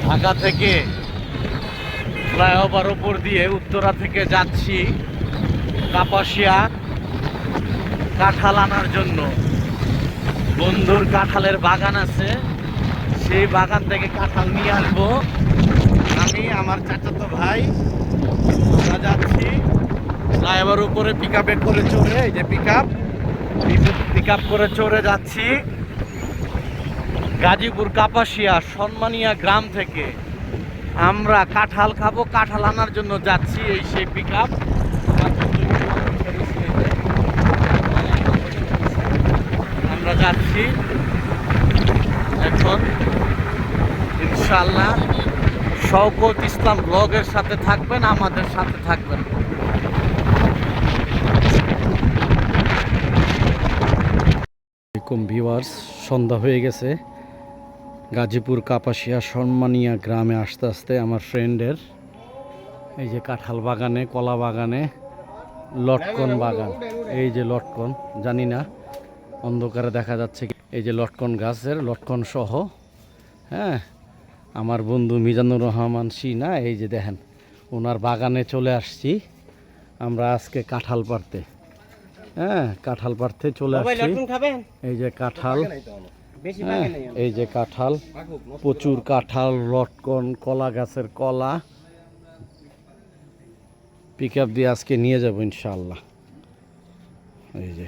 ঢাকা থেকে ফ্লাইওভার উপর দিয়ে উত্তরা থেকে যাচ্ছি কাপাসিয়া কাঁঠাল আনার জন্য। বন্ধুর কাঁঠালের বাগান আছে, সেই বাগান থেকে কাঁঠাল নিয়ে আসবো। আমি আমার চাচাতো ভাই আমরা যাচ্ছি ফ্লাইওভার উপরে পিকআপে করে চড়ে, এই যে পিকআপ করে চড়ে যাচ্ছি গাজীপুর কাপাসিয়া সন্মানিয়া গ্রাম থেকে। আমরা কাঁঠাল খাবো, কাঁঠাল আনার জন্য যাচ্ছি। এই সেই পিকআপ আমরা যাচ্ছি এখন ইনশাআল্লাহ। শওকত ইসলাম ব্লগের সাথে থাকবেন, আমাদের সাথে থাকবেন। ভিউয়ার্স, সন্ধ্যা হয়ে গেছে। গাজীপুর কাপাসিয়া সন্মানিয়া গ্রামে আসতে আসতে আমার ফ্রেন্ডের এই যে কাঁঠাল বাগানে, কলা বাগানে, লটকন বাগান, এই যে লটকন, জানি না অন্ধকারে দেখা যাচ্ছে, এই যে লটকন গাছের লটকন সহ, হ্যাঁ, আমার বন্ধু মিজানুর রহমান সিনা, এই যে দেখেন ওনার বাগানে চলে আসছি আমরা আজকে কাঁঠাল পাড়তে। হ্যাঁ, কাঁঠাল পাড়তে চলে আসছি। এই যে কাঁঠাল, এই যে কাঁঠাল, প্রচুর কাঁঠাল, লটকন, কলা গাছের কলা পিকআপ দিয়ে আজকে নিয়ে যাব ইনশাআল্লাহ। এই যে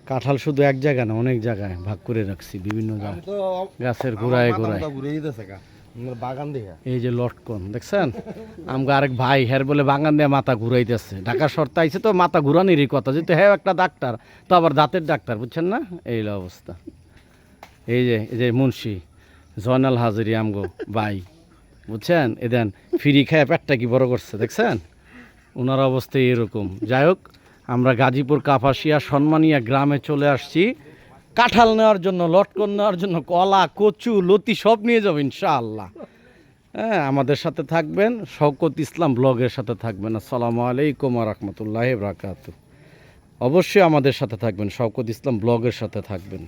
কাঁঠাল শুধু এক জায়গা না, অনেক জায়গায় ভাগ করে রাখছি, বিভিন্ন জায়গায় গাছের গোড়ায় গোড়ায়। এই যে লটকন দেখছেন, আমাকে আরেক ভাই হ্যার বলে বাগান দিয়ে মাথা ঘুরাইতেছে। ঢাকা শর্ত আইছে তো মাথা ঘুরানিরই কথা, যেহেতু হ্যাঁ একটা ডাক্তার, তো আবার দাঁতের ডাক্তার, বুঝছেন না, এই অবস্থা। এই যে মুন্সি জয়নাল হাজিরি আমগো ভাই, বুঝছেন, এদেন ফ্রি খায় পেটটা কি বড় করছে, দেখছেন ওনার অবস্থা এরকম। যাই হোক, আমরা গাজীপুর কাপাসিয়া সন্মানিয়া গ্রামে চলে আসছি কাঁঠাল নেওয়ার জন্য, লটকন নেওয়ার জন্য, কলা, কচু, লতি সব নিয়ে যাবো ইনশাআল্লাহ। হ্যাঁ, আমাদের সাথে থাকবেন, শওকত ইসলাম ব্লগের সাথে থাকবেন। আসসালামু আলাইকুম ওয়া রাহমাতুল্লাহি ওয়া বারাকাতুহু। অবশ্যই আমাদের সাথে থাকবেন, শওকত ইসলাম ব্লগের সাথে থাকবেন।